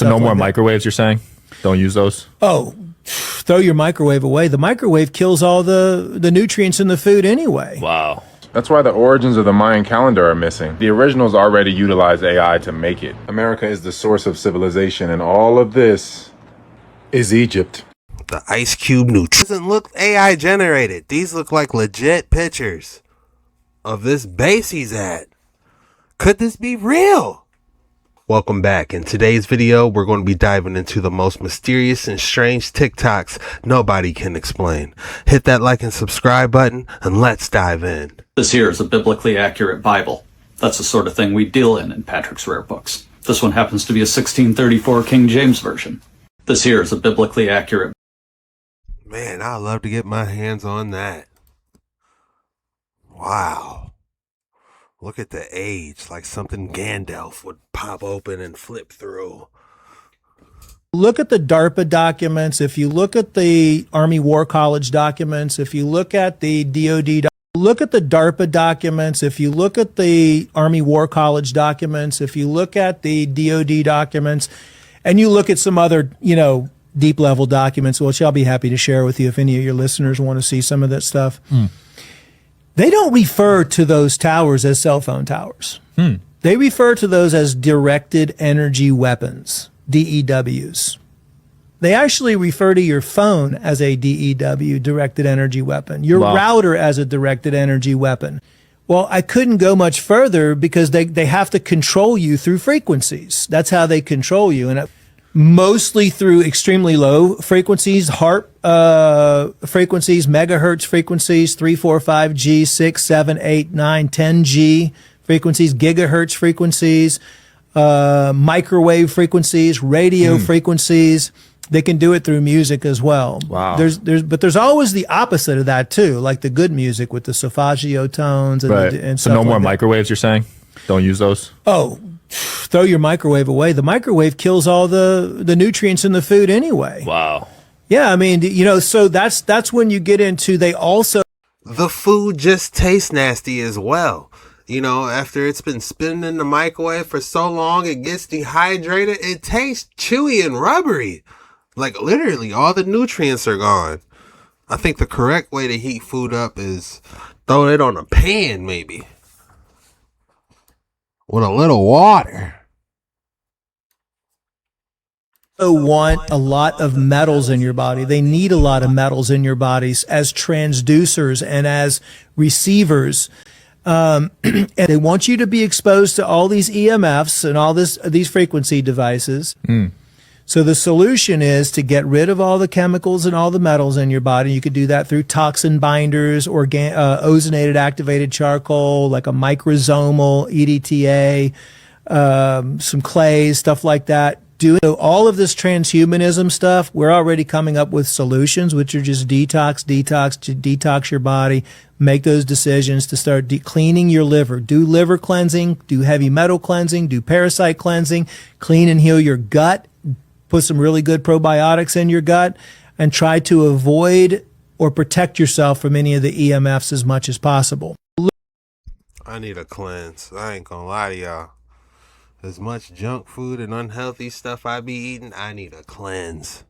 So no more microwaves, you're saying? Don't use those? Oh, throw your microwave away. The microwave kills all the nutrients in the food anyway. Wow. That's why the origins of the Mayan calendar are missing. The originals already utilized AI to make it. America is the source of civilization, and all of this is Egypt. The IceCube nutrition doesn't look AI generated. These look like legit pictures of this base he's at. Could this be real? Welcome back. In today's video, we're going to be diving into the most mysterious and strange TikToks nobody can explain. Hit that like and subscribe button and let's dive in. This here is a biblically accurate Bible. That's the sort of thing we deal in Patrick's Rare Books. This one happens to be a 1634 King James Version. This here is a biblically accurate. Man, I'd love to get my hands on that. Wow. Look at the age, like something Gandalf would pop open and flip through. Look at the DARPA documents. If you look at the Army War College documents, if you look at the DoD look at the DARPA documents, if you look at the Army War College documents, if you look at the DoD documents, and you look at some other, deep level documents, which I'll be happy to share with you if any of your listeners want to see some of that stuff. They don't refer to those towers as cell phone towers. They refer to those as directed energy weapons, DEWs. They actually refer to your phone as a DEW, directed energy weapon, your router as a directed energy weapon. Well, I couldn't go much further because they have to control you through frequencies. That's how they control you. And mostly through extremely low frequencies, HARP frequencies, megahertz frequencies, 3, 4, 5G, 6, 7, 8, 9, 10G frequencies, gigahertz frequencies, microwave frequencies, radio frequencies. They can do it through music as well. Wow. But there's always the opposite of that too, like the good music with the solfeggio tones and, right. And so stuff no more like microwaves, you're saying? Don't use those? Oh, throw your microwave away. The microwave kills all the nutrients in the food anyway. Wow. Yeah, I mean, so that's when you get into, they also... The food just tastes nasty as well. After it's been spinning in the microwave for so long, it gets dehydrated. It tastes chewy and rubbery. Like literally all the nutrients are gone. I think the correct way to heat food up is throw it on a pan maybe. With a little water. Want a lot of metals in your body. They need a lot of metals in your bodies as transducers and as receivers. And they want you to be exposed to all these EMFs and all these frequency devices. So the solution is to get rid of all the chemicals and all the metals in your body. You could do that through toxin binders, ozonated activated charcoal, like a microsomal EDTA, some clays, stuff like that. Doing all of this transhumanism stuff, we're already coming up with solutions, which are just detox your body, make those decisions to start cleaning your liver. Do liver cleansing, do heavy metal cleansing, do parasite cleansing, clean and heal your gut. Put some really good probiotics in your gut and try to avoid or protect yourself from any of the EMFs as much as possible. I need a cleanse. I ain't gonna lie to y'all. As much junk food and unhealthy stuff I be eating, I need a cleanse.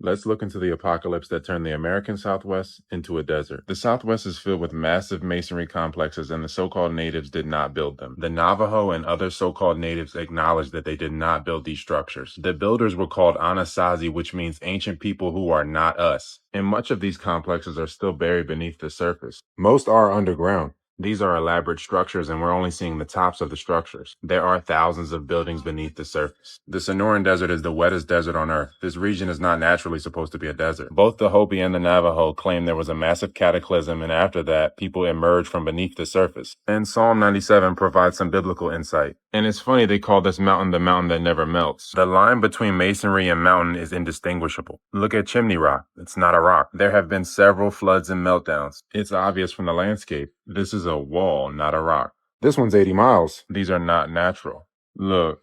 Let's look into the apocalypse that turned the American Southwest into a desert. The Southwest is filled with massive masonry complexes, and the so-called natives did not build them. The Navajo and other so-called natives acknowledged that they did not build these structures. The builders were called Anasazi, which means ancient people who are not us. And much of these complexes are still buried beneath the surface. Most are underground. These are elaborate structures, and we're only seeing the tops of the structures. There are thousands of buildings beneath the surface. The Sonoran Desert is the wettest desert on Earth. This region is not naturally supposed to be a desert. Both the Hopi and the Navajo claim there was a massive cataclysm, and after that, people emerged from beneath the surface. And Psalm 97 provides some biblical insight. And it's funny they call this mountain the mountain that never melts. The line between masonry and mountain is indistinguishable. Look at Chimney Rock. It's not a rock. There have been several floods and meltdowns. It's obvious from the landscape. This is a wall, not a rock. This one's 80 miles. These are not natural. Look,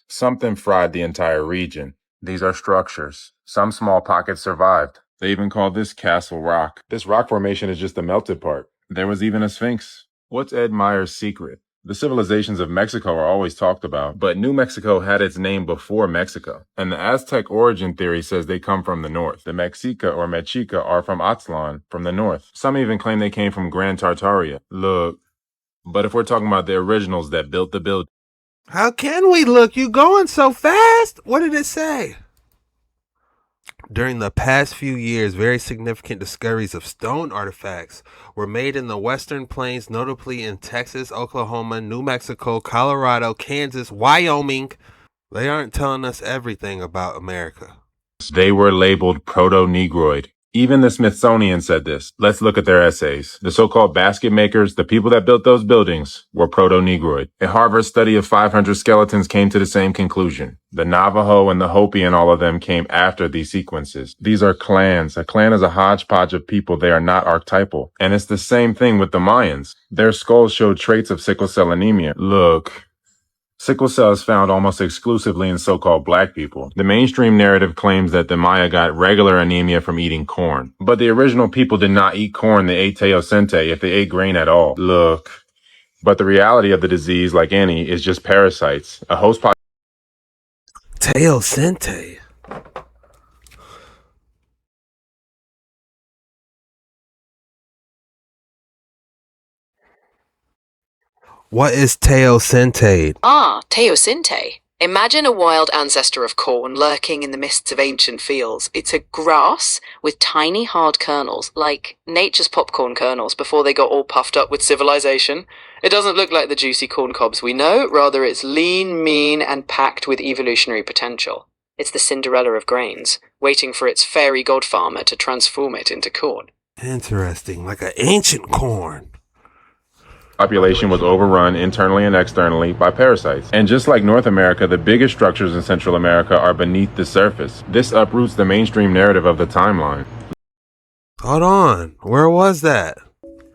something fried the entire region. These are structures. Some small pockets survived. They even call this Castle Rock. This rock formation is just the melted part. There was even a sphinx. What's Ed Meyer's secret? The civilizations of Mexico are always talked about, but New Mexico had its name before Mexico. And the Aztec origin theory says they come from the north. The Mexica or Mexica are from Aztlan, from the north. Some even claim they came from Grand Tartaria. Look. But if we're talking about the originals that built the building. How can we look? You going so fast? What did it say? During the past few years, very significant discoveries of stone artifacts were made in the Western Plains, notably in Texas, Oklahoma, New Mexico, Colorado, Kansas, Wyoming. They aren't telling us everything about America. They were labeled proto-Negroid. Even the Smithsonian said this. Let's look at their essays. The so-called basket makers, the people that built those buildings, were proto-Negroid. A Harvard study of 500 skeletons came to the same conclusion. The Navajo and the Hopi and all of them came after these sequences. These are clans. A clan is a hodgepodge of people. They are not archetypal. And it's the same thing with the Mayans. Their skulls show traits of sickle cell anemia. Look. Sickle cell is found almost exclusively in so-called black people. The mainstream narrative claims that the Maya got regular anemia from eating corn. But the original people did not eat corn, they ate teosinte if they ate grain at all. Look. But the reality of the disease, like any, is just parasites. A host Teosinte. What is teosinte? Teosinte. Imagine a wild ancestor of corn lurking in the mists of ancient fields. It's a grass with tiny hard kernels, like nature's popcorn kernels before they got all puffed up with civilization. It doesn't look like the juicy corn cobs we know, rather it's lean, mean, and packed with evolutionary potential. It's the Cinderella of grains, waiting for its fairy godfarmer to transform it into corn. Interesting, like an ancient corn. population was overrun internally and externally by parasites. And just like North America, the biggest structures in Central America are beneath the surface. This uproots the mainstream narrative of the timeline. Hold on, where was that?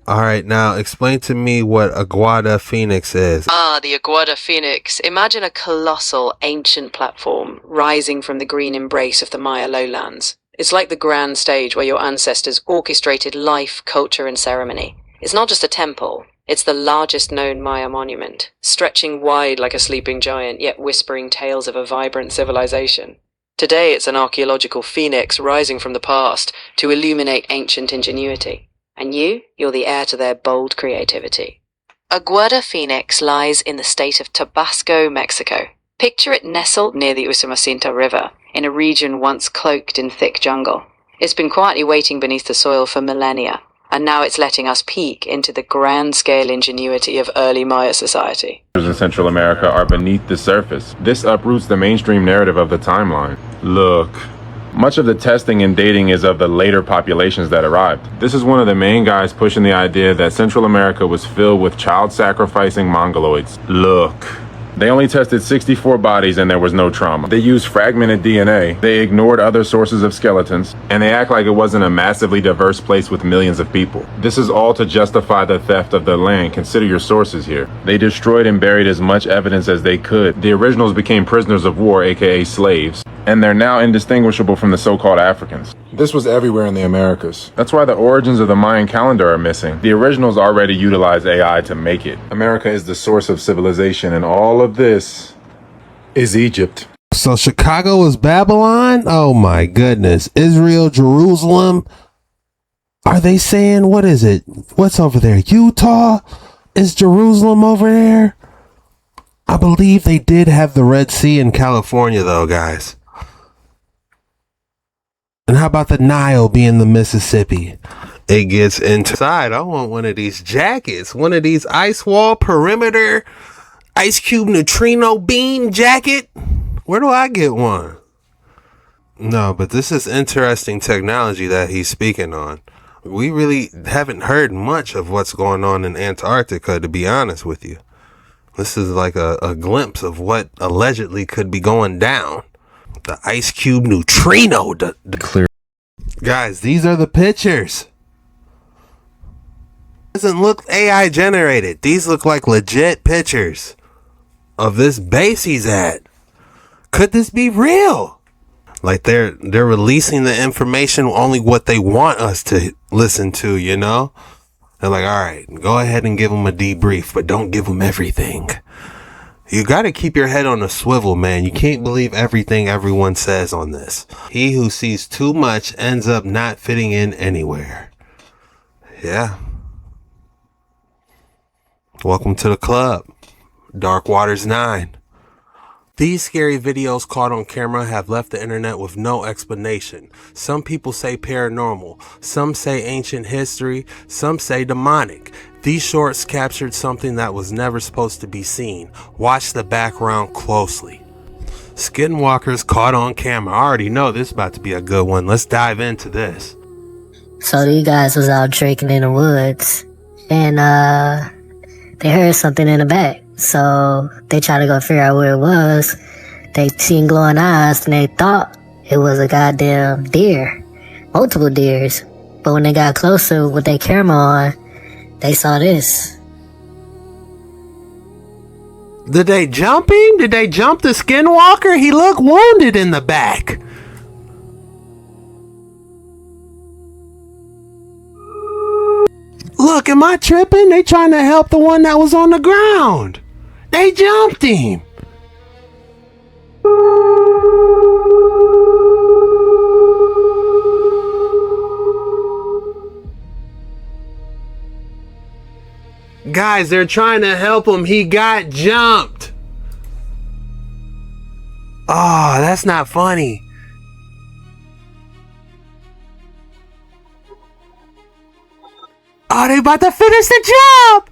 Alright, now explain to me what Aguada Fénix is. The Aguada Fénix. Imagine a colossal, ancient platform rising from the green embrace of the Maya lowlands. It's like the grand stage where your ancestors orchestrated life, culture, and ceremony. It's not just a temple. It's the largest known Maya monument, stretching wide like a sleeping giant, yet whispering tales of a vibrant civilization. Today it's an archaeological phoenix rising from the past to illuminate ancient ingenuity. And you're the heir to their bold creativity. Aguada Fénix lies in the state of Tabasco, Mexico. Picture it nestled near the Usumacinta River, in a region once cloaked in thick jungle. It's been quietly waiting beneath the soil for millennia, and now it's letting us peek into the grand-scale ingenuity of early Maya society. In Central America are beneath the surface. This uproots the mainstream narrative of the timeline. Look. Much of the testing and dating is of the later populations that arrived. This is one of the main guys pushing the idea that Central America was filled with child-sacrificing mongoloids. Look. They only tested 64 bodies and there was no trauma. They used fragmented DNA, they ignored other sources of skeletons, and they act like it wasn't a massively diverse place with millions of people. This is all to justify the theft of the land. Consider your sources here. They destroyed and buried as much evidence as they could. The originals became prisoners of war, aka slaves, and they're now indistinguishable from the so-called Africans. This was everywhere in the Americas. That's why the origins of the Mayan calendar are missing. The originals already utilized AI to make it. America is the source of civilization, and all of this is Egypt. So Chicago is Babylon? Oh my goodness. Israel, Jerusalem. Are they saying, what is it? What's over there? Utah? Is Jerusalem over there? I believe they did have the Red Sea in California though, guys. And how about the Nile being the Mississippi? It gets inside. I want one of these jackets. One of these ice wall perimeter IceCube neutrino beam jacket. Where do I get one? No, but this is interesting technology that he's speaking on. We really haven't heard much of what's going on in Antarctica, to be honest with you. This is like a glimpse of what allegedly could be going down. The IceCube neutrino. Clear. Guys, these are the pictures. Doesn't look AI generated. These look like legit pictures of this base he's at. Could this be real? Like they're releasing the information only what they want us to listen to, you know? They're like, all right, go ahead and give them a debrief, but don't give them everything. You gotta keep your head on a swivel, man. You can't believe everything everyone says on this. He who sees too much ends up not fitting in anywhere. Yeah. Welcome to the club. Dark Waters 9. These scary videos caught on camera have left the internet with no explanation. Some people say paranormal, some say ancient history, some say demonic. These shorts captured something that was never supposed to be seen. Watch the background closely. Skinwalkers caught on camera. I already know this is about to be a good one. Let's dive into this. So these guys was out trekking in the woods, and they heard something in the back. So they tried to go figure out where it was. They seen glowing eyes, and they thought it was a goddamn deer, multiple deers. But when they got closer with their camera on, they saw this. Did they jump him? Did they jump the Skinwalker? He looked wounded in the back. Look, am I tripping? They trying to help the one that was on the ground. They jumped him. Guys, they're trying to help him. He got jumped. Oh, that's not funny. Oh, they about to finish the job.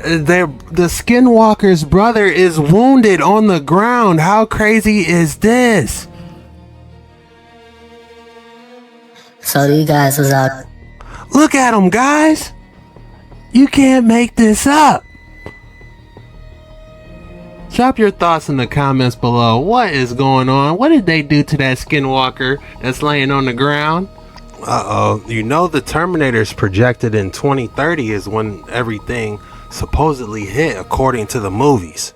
The Skinwalker's brother is wounded on the ground. How crazy is this? So these guys was out. Look at them, guys. You can't make this up. Drop your thoughts in the comments below. What is going on? What did they do to that Skinwalker that's laying on the ground? Uh-oh. You know the Terminator's projected in 2030 is when everything supposedly hit according to the movies.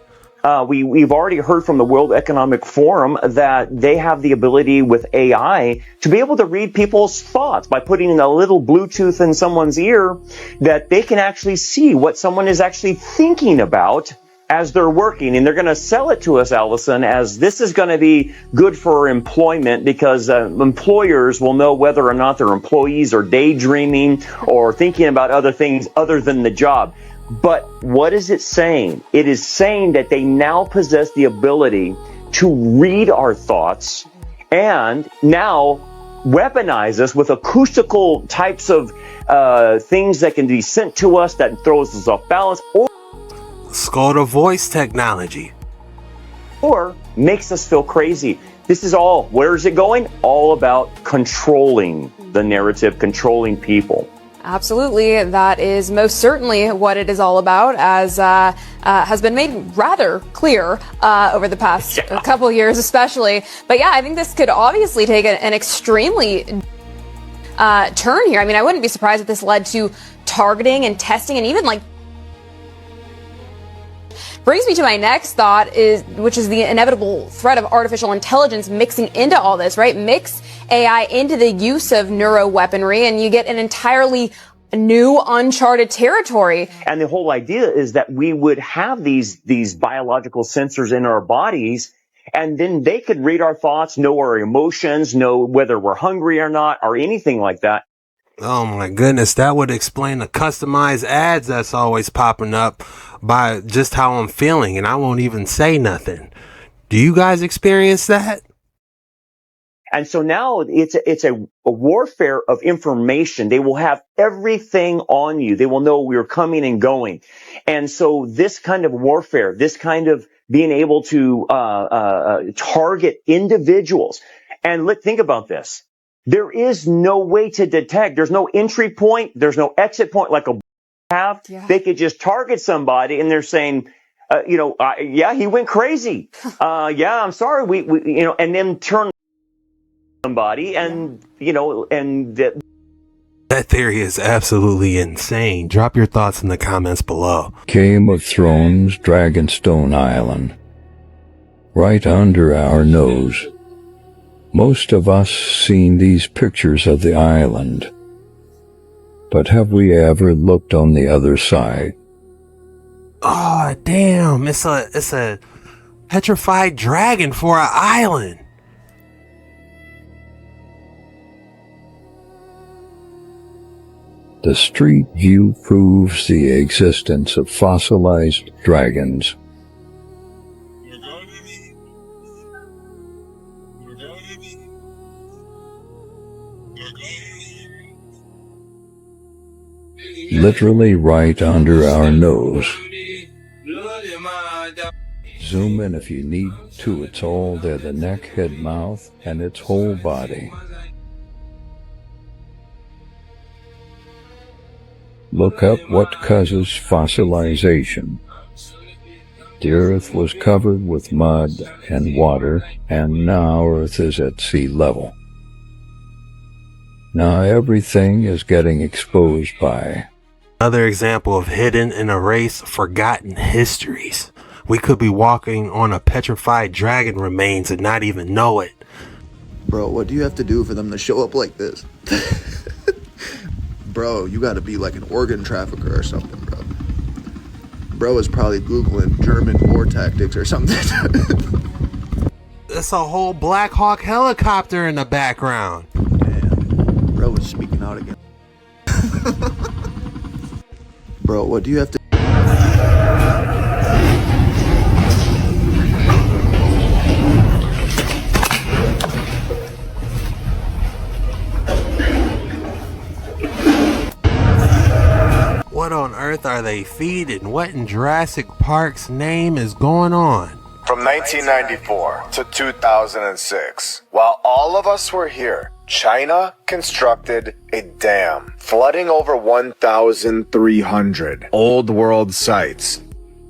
We've already heard from the World Economic Forum that they have the ability with AI to be able to read people's thoughts by putting in a little Bluetooth in someone's ear, that they can actually see what someone is actually thinking about as they're working. And they're going to sell it to us, Allison, as this is going to be good for employment, because employers will know whether or not their employees are daydreaming or thinking about other things other than the job. But what is it saying? It is saying that they now possess the ability to read our thoughts and now weaponize us with acoustical types of things that can be sent to us that throws us off balance, Skull to voice technology, or makes us feel crazy. This is all, where is it going? All about controlling the narrative, controlling people. Absolutely. That is most certainly what it is all about, as has been made rather clear over the past couple years especially. But yeah, I think this could obviously take an extremely turn here. I mean, I wouldn't be surprised if this led to targeting and testing and even like brings me to my next thought, which is the inevitable threat of artificial intelligence mixing into all this, right? Mix AI into the use of neuroweaponry and you get an entirely new uncharted territory. And the whole idea is that we would have these biological sensors in our bodies, and then they could read our thoughts, know our emotions, know whether we're hungry or not, or anything like that. Oh my goodness, that would explain the customized ads that's always popping up by just how I'm feeling, and I won't even say nothing. Do you guys experience that? And so now it's a warfare of information. They will have everything on you. They will know we're coming and going. And so this kind of warfare, this kind of being able to target individuals. And think about this. There is no way to detect. There's no entry point. There's no exit point like a have. Yeah. They could just target somebody and they're saying, yeah, he went crazy. Yeah, I'm sorry. We, and then turn somebody and, and the That theory is absolutely insane. Drop your thoughts in the comments below. Game of Thrones Dragonstone Island. Right under our nose. Most of us seen these pictures of the island. But have we ever looked on the other side? Oh, damn. It's a petrified dragon for an island. The street view proves the existence of fossilized dragons. Literally right under our nose. Zoom in if you need to. It's all there, the neck, head, mouth, and its whole body. Look up what causes fossilization. The earth was covered with mud and water, and now earth is at sea level. Now everything is getting exposed by. Another example of hidden and erased forgotten histories. We could be walking on a petrified dragon remains and not even know it. Bro, what do you have to do for them to show up like this? Bro, you gotta be like an organ trafficker or something, bro. Bro is probably Googling German war tactics or something. That's a whole Black Hawk helicopter in the background. Damn, bro was speaking out again. Bro, what do you have to... What on earth are they feeding? What in Jurassic Park's name is going on? From 1994 to 2006, while all of us were here, China constructed a dam, flooding over 1,300 old world sites.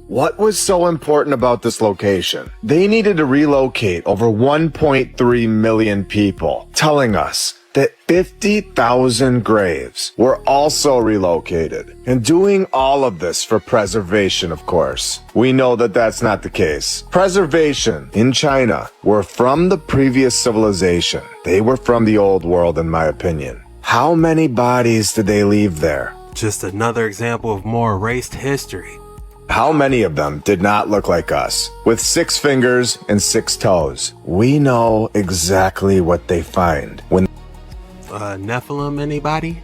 What was so important about this location? They needed to relocate over 1.3 million people, telling us that 50,000 graves were also relocated. And doing all of this for preservation, of course. We know that that's not the case. Preservation in China were from the previous civilization. They were from the old world, in my opinion. How many bodies did they leave there? Just another example of more erased history. How many of them did not look like us, with 6 fingers and 6 toes? We know exactly what they find when Nephilim, anybody?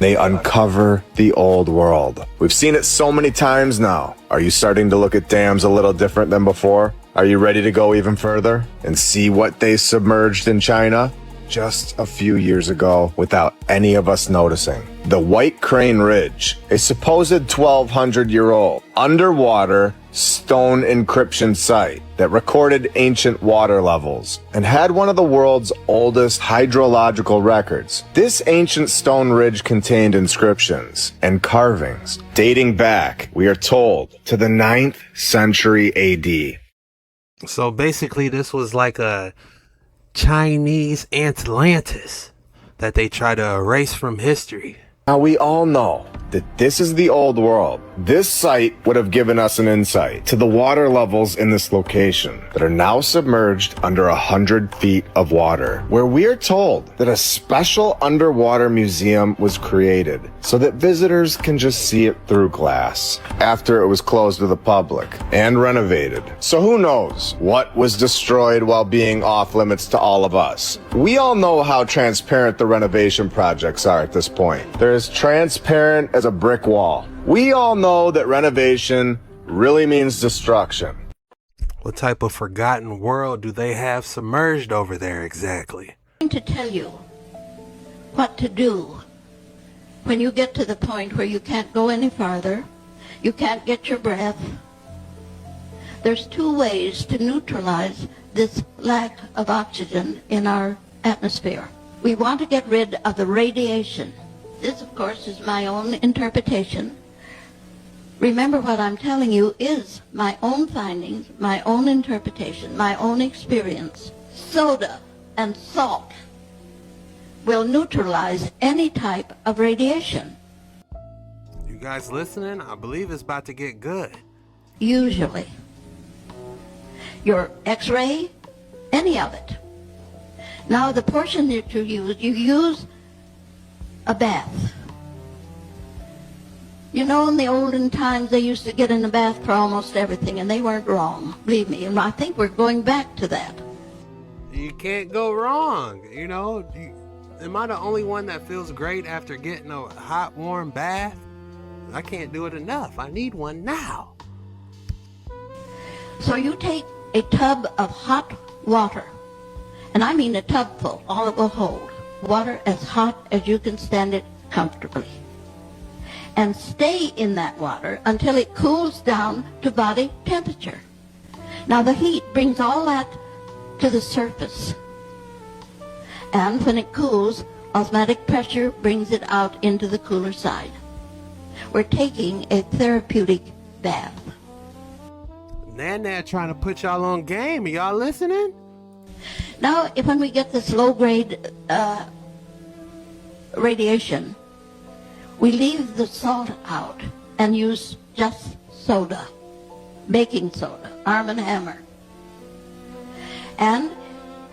they uncover the old world. We've seen it so many times now. Are you starting to look at dams a little different than before? Are you ready to go even further and see what they submerged in China just a few years ago without any of us noticing? The White Crane Ridge, a supposed 1,200-year-old underwater stone encryption site that recorded ancient water levels and had one of the world's oldest hydrological records. This ancient stone ridge contained inscriptions and carvings dating back, we are told, to the 9th century AD. So basically this was like a Chinese Atlantis that they try to erase from history. Now we all know that this is the old world. This site would have given us an insight to the water levels in this location that are now submerged under 100 feet of water, where we are told that a special underwater museum was created so that visitors can just see it through glass after it was closed to the public and renovated. So who knows what was destroyed while being off limits to all of us. We all know how transparent the renovation projects are at this point. They're as transparent as a brick wall. We all know that renovation really means destruction. What type of forgotten world do they have submerged over there exactly? I'm going to tell you what to do when you get to the point where you can't go any farther, you can't get your breath. There's 2 ways to neutralize this lack of oxygen in our atmosphere. We want to get rid of the radiation. This, of course, is my own interpretation. Remember, what I'm telling you is my own findings, my own interpretation, my own experience. Soda and salt will neutralize any type of radiation. You guys listening? I believe it's about to get good. Usually. Your X-ray, any of it. Now the portion that you use a bath. You know, in the olden times, they used to get in the bath for almost everything, and they weren't wrong, believe me. And I think we're going back to that. You can't go wrong, you know. Am I the only one that feels great after getting a hot, warm bath? I can't do it enough. I need one now. So you take a tub of hot water, and I mean a tub full, all it will hold. Water as hot as you can stand it comfortably. And stay in that water until it cools down to body temperature. Now the heat brings all that to the surface. And when it cools, osmotic pressure brings it out into the cooler side. We're taking a therapeutic bath. Nan trying to put y'all on game. Are y'all listening? Now, when we get this low-grade radiation, we leave the salt out and use just soda, baking soda, Arm & Hammer. And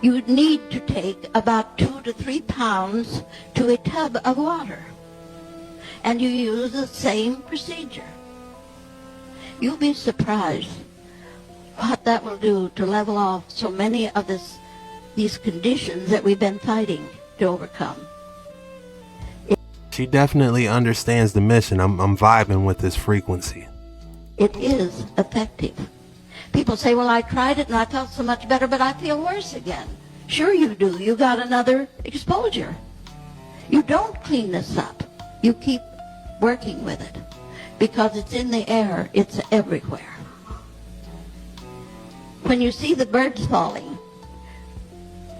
you need to take about 2 to 3 pounds to a tub of water. And you use the same procedure. You'll be surprised what that will do to level off so many of these conditions that we've been fighting to overcome. She definitely understands the mission. I'm vibing with this frequency. It is effective. People say, well, I tried it and I felt so much better, but I feel worse again. Sure you do. You got another exposure. You don't clean this up. You keep working with it because it's in the air. It's everywhere. When you see the birds falling,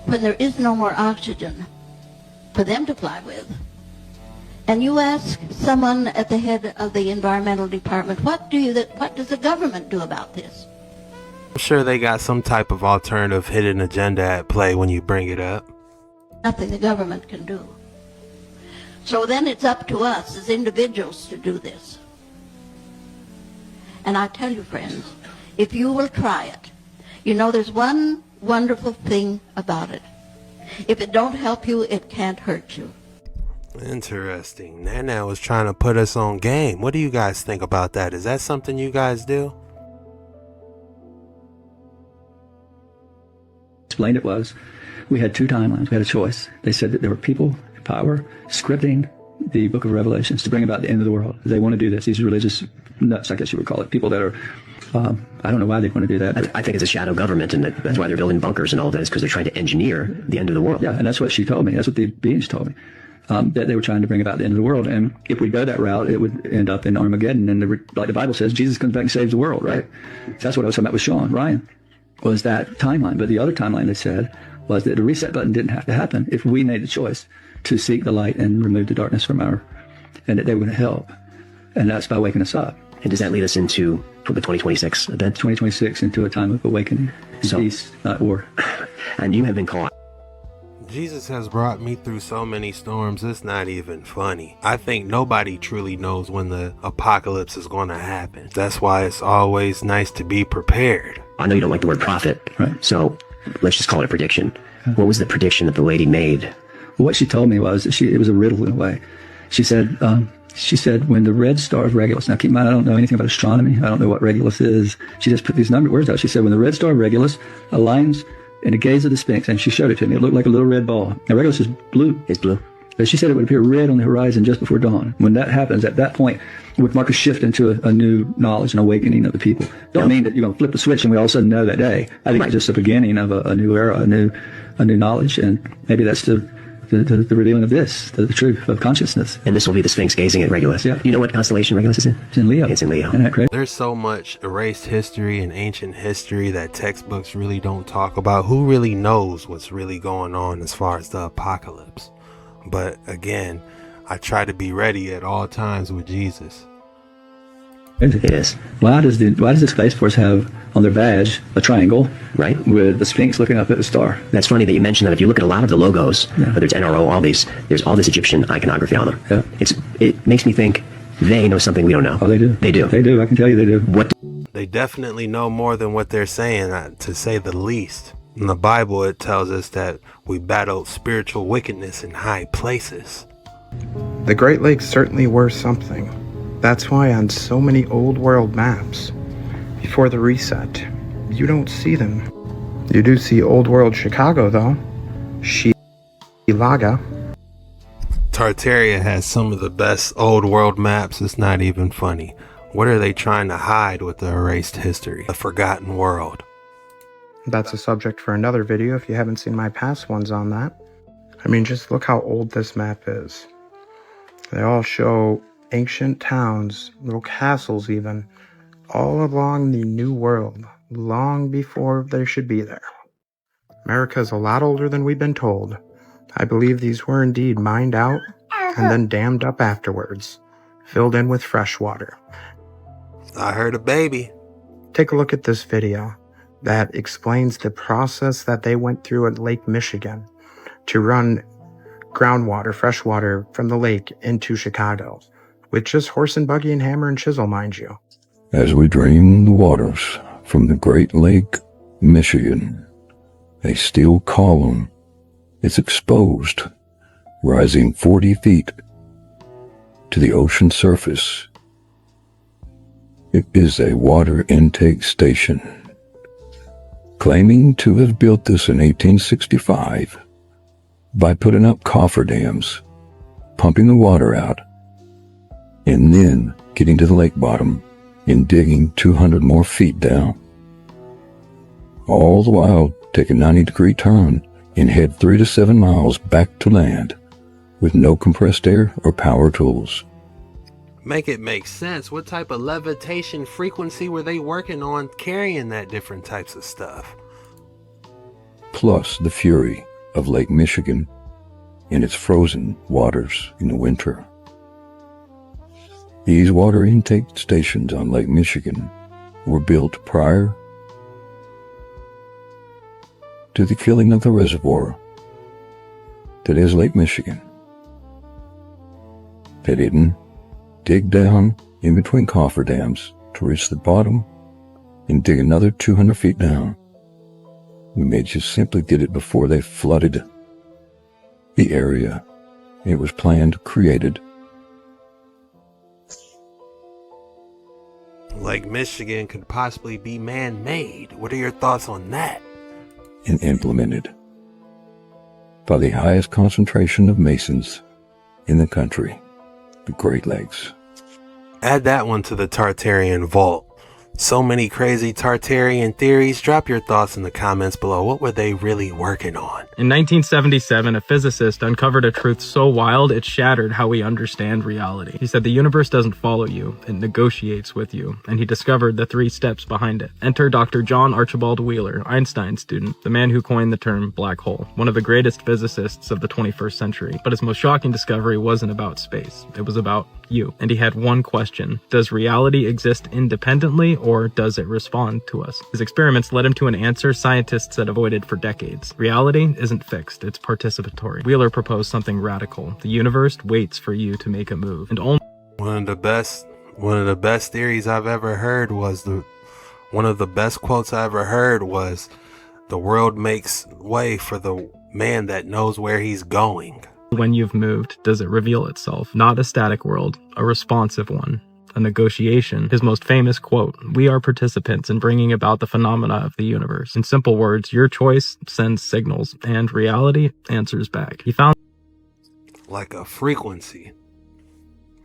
when there is no more oxygen for them to fly with, and you ask someone at the head of the environmental department, what does the government do about this? I'm sure they got some type of alternative hidden agenda at play when you bring it up. Nothing the government can do. So then it's up to us as individuals to do this. And I tell you, friends, if you will try it, you know there's one wonderful thing about it. If it don't help you, it can't hurt you. Interesting. Nana was trying to put us on game. What do you guys think about that? Is that something you guys do? Explained it was, we had 2 timelines. We had a choice. They said that there were people in power scripting the book of Revelations to bring about the end of the world. They want to do this. These religious nuts, I guess you would call it. People that are, I don't know why they want to do that. I think it's a shadow government, and that's why they're building bunkers and all this, because they're trying to engineer the end of the world. Yeah, and that's what she told me. That's what the beings told me. That they were trying to bring about the end of the world. And if we go that route, it would end up in Armageddon. And like the Bible says, Jesus comes back and saves the world, right? That's what I was talking about with Sean Ryan, was that timeline. But the other timeline they said was that the reset button didn't have to happen if we made the choice to seek the light and remove the darkness from and that they were going to help. And that's by waking us up. And does that lead us into the 2026 event? 2026 into a time of awakening, peace, not war. And you have been caught. Jesus has brought me through so many storms, it's not even funny. I think nobody truly knows when the apocalypse is going to happen. That's why it's always nice to be prepared. I know you don't like the word prophet, right? So let's just call it a prediction. What was the prediction that the lady made? Well, what she told me was that it was a riddle in a way. She said when the red star of Regulus, now keep in mind I don't know anything about astronomy, I don't know what Regulus is. She just put these words out. She said when the red star of Regulus aligns in the gaze of the Sphinx, and she showed it to me. It looked like a little red ball. Now, Regulus is blue. It's blue. But she said it would appear red on the horizon just before dawn. When that happens, at that point, it would mark a shift into a new knowledge, an awakening of the people. Don't mean that you're going to flip the switch and we all of a sudden know that day. I think it's just the beginning of a new era, a new knowledge, and maybe that's the revealing of the truth of consciousness. And this will be the Sphinx gazing at Regulus. Yeah. You know what constellation Regulus is in? It's in Leo. It's in Leo. Isn't that crazy? There's so much erased history and ancient history that textbooks really don't talk about. Who really knows what's really going on as far as the apocalypse? But again, I try to be ready at all times with Jesus. It is. Why does the Space Force have on their badge a triangle, right, with the Sphinx looking up at the star? That's funny that you mentioned that. If you look at a lot of the logos, whether it's NRO, there's all this Egyptian iconography on them. Yeah. It makes me think they know something we don't know. Oh, they do. They do. They do. I can tell you they do. What? They definitely know more than what they're saying, to say the least. In the Bible, it tells us that we battled spiritual wickedness in high places. The Great Lakes certainly were something. That's why on so many old world maps, before the reset, you don't see them. You do see old world Chicago though. Laga. Tartaria has some of the best old world maps. It's not even funny. What are they trying to hide with the erased history? The forgotten world. That's a subject for another video if you haven't seen my past ones on that. I mean, just look how old this map is. They all show ancient towns, little castles even, all along the New World, long before they should be there. America's a lot older than we've been told. I believe these were indeed mined out and then dammed up afterwards, filled in with fresh water. I heard a baby. Take a look at this video that explains the process that they went through at Lake Michigan to run groundwater, fresh water from the lake into Chicago, with just horse and buggy and hammer and chisel, mind you. As we drain the waters from the Great Lake, Michigan, a steel column is exposed, rising 40 feet to the ocean surface. It is a water intake station, claiming to have built this in 1865 by putting up cofferdams, pumping the water out, and then getting to the lake bottom and digging 200 more feet down. All the while take a 90-degree turn and head 3 to 7 miles back to land with no compressed air or power tools. Make it make sense. What type of levitation frequency were they working on carrying that different types of stuff? Plus the fury of Lake Michigan and its frozen waters in the winter. These water intake stations on Lake Michigan were built prior to the filling of the reservoir that is Lake Michigan. They didn't dig down in between cofferdams to reach the bottom and dig another 200 feet down. They just simply did it before they flooded the area it was planned, created. Lake Michigan could possibly be man-made. What are your thoughts on that? And implemented by the highest concentration of Masons in the country, the Great Lakes. Add that one to the Tartarian vault. So many crazy Tartarian theories. Drop your thoughts in the comments below. What were they really working on? In 1977, a physicist uncovered a truth so wild it shattered how we understand reality. He said the universe doesn't follow you, it negotiates with you, and he discovered the 3 steps behind it. Enter Dr. John Archibald Wheeler, Einstein's student, the man who coined the term black hole, one of the greatest physicists of the 21st century. But his most shocking discovery wasn't about space, it was about you. And he had one question: does reality exist independently, or does it respond to us? His experiments led him to an answer scientists had avoided for decades. Reality isn't fixed, it's participatory. Wheeler proposed something radical. The universe waits for you to make a move, and only One of the best theories I've ever heard was one of the best quotes I ever heard was, "The world makes way for the man that knows where he's going." when you've moved does it reveal itself. Not a static world, a responsive one. A negotiation. His most famous quote: "We are participants in bringing about the phenomena of the universe." In simple words, your choice sends signals, and reality answers back. He found like a frequency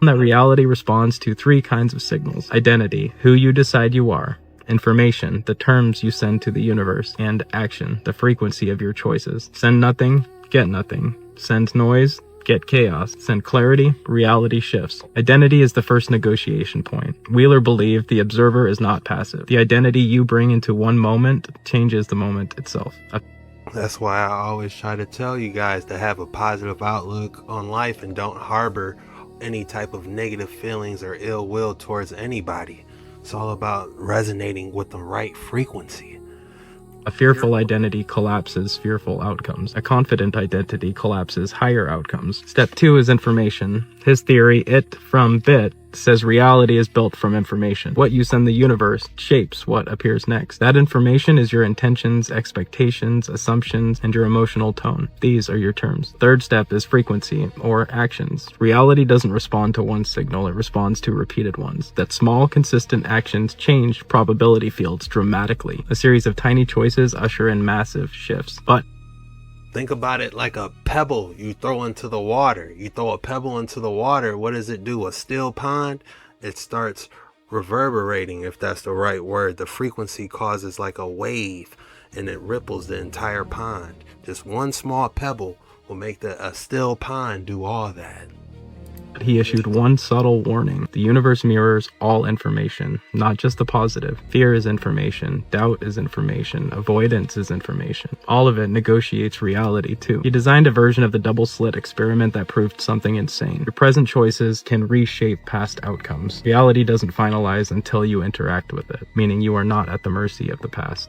that reality responds to 3 kinds of signals: identity, who you decide you are; information, the terms you send to the universe; and action, the frequency of your choices. Send nothing, get nothing. Send noise, get chaos. Send clarity, reality shifts. Identity is the first negotiation point. Wheeler believed the observer is not passive. The identity you bring into one moment changes the moment itself. That's why I always try to tell you guys to have a positive outlook on life and don't harbor any type of negative feelings or ill will towards anybody. It's all about resonating with the right frequency. A fearful identity collapses fearful outcomes. A confident identity collapses higher outcomes. Step 2 is information. His theory, it from bit, says reality is built from information. What you send the universe shapes what appears next. That information is your intentions, expectations, assumptions, and your emotional tone. These are your terms. Third step is frequency, or actions. Reality doesn't respond to one signal, it responds to repeated ones. That small, consistent actions change probability fields dramatically. A series of tiny choices usher in massive shifts. But think about it like a pebble you throw into the water. You throw a pebble into the water, what does it do? A still pond? It starts reverberating, if that's the right word. The frequency causes like a wave and it ripples the entire pond. Just one small pebble will make a still pond do all that. he issued one subtle warning. The universe mirrors all information, not just the positive. Fear is information, doubt is information, avoidance is information. All of it negotiates reality too. He designed a version of the double slit experiment that proved something insane. Your present choices can reshape past outcomes. Reality doesn't finalize until you interact with it, meaning you are not at the mercy of the past.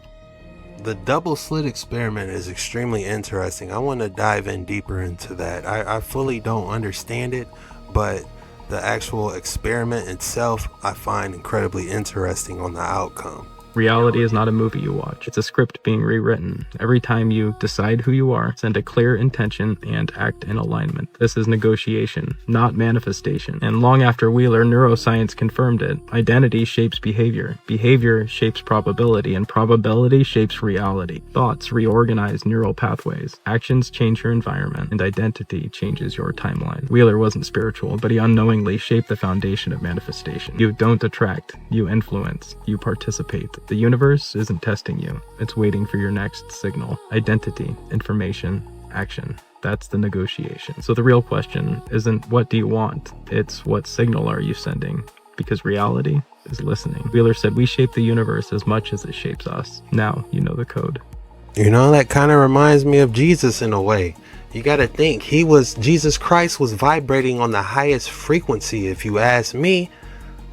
The double slit experiment is extremely interesting. I want to dive in deeper into that. I fully don't understand it, but the actual experiment itself I find incredibly interesting on the outcome. Reality is not a movie you watch. It's a script being rewritten. Every time you decide who you are, send a clear intention, and act in alignment. This is negotiation, not manifestation. And long after Wheeler, neuroscience confirmed it. Identity shapes behavior. Behavior shapes probability, and probability shapes reality. Thoughts reorganize neural pathways. Actions change your environment, and identity changes your timeline. Wheeler wasn't spiritual, but he unknowingly shaped the foundation of manifestation. You don't attract, you influence, you participate. The universe isn't testing you. It's waiting for your next signal. Identity, information, action. That's the negotiation. So the real question isn't what do you want? It's what signal are you sending? Because reality is listening. Wheeler said we shape the universe as much as it shapes us. Now you know the code. You know, that kind of reminds me of Jesus in a way. You got to think, Jesus Christ was vibrating on the highest frequency, if you ask me.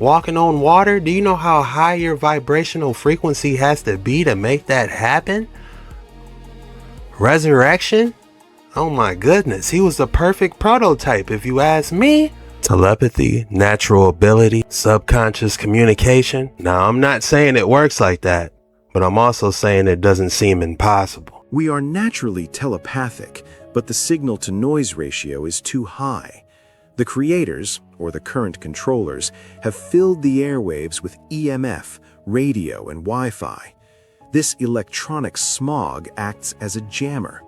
Walking on water, do you know how high your vibrational frequency has to be to make that happen? Resurrection? Oh my goodness, he was the perfect prototype if you ask me. Telepathy, natural ability, subconscious communication. Now, I'm not saying it works like that, but I'm also saying it doesn't seem impossible. We are naturally telepathic, but the signal to noise ratio is too high. The creators, or the current controllers, have filled the airwaves with EMF, radio, and Wi-Fi. This electronic smog acts as a jammer.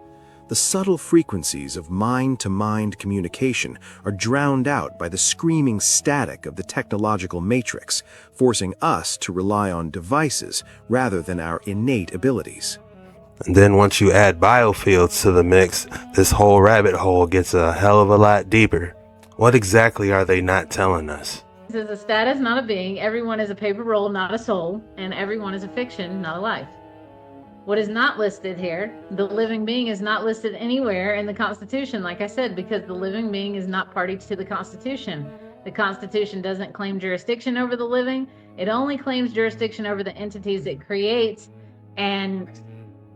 The subtle frequencies of mind-to-mind communication are drowned out by the screaming static of the technological matrix, forcing us to rely on devices rather than our innate abilities. And then once you add biofields to the mix, this whole rabbit hole gets a hell of a lot deeper. What exactly are they not telling us? This is a status, not a being. Everyone is a paper roll, not a soul. And everyone is a fiction, not a life. What is not listed here, the living being is not listed anywhere in the Constitution, like I said, because the living being is not party to the Constitution. The Constitution doesn't claim jurisdiction over the living. It only claims jurisdiction over the entities it creates and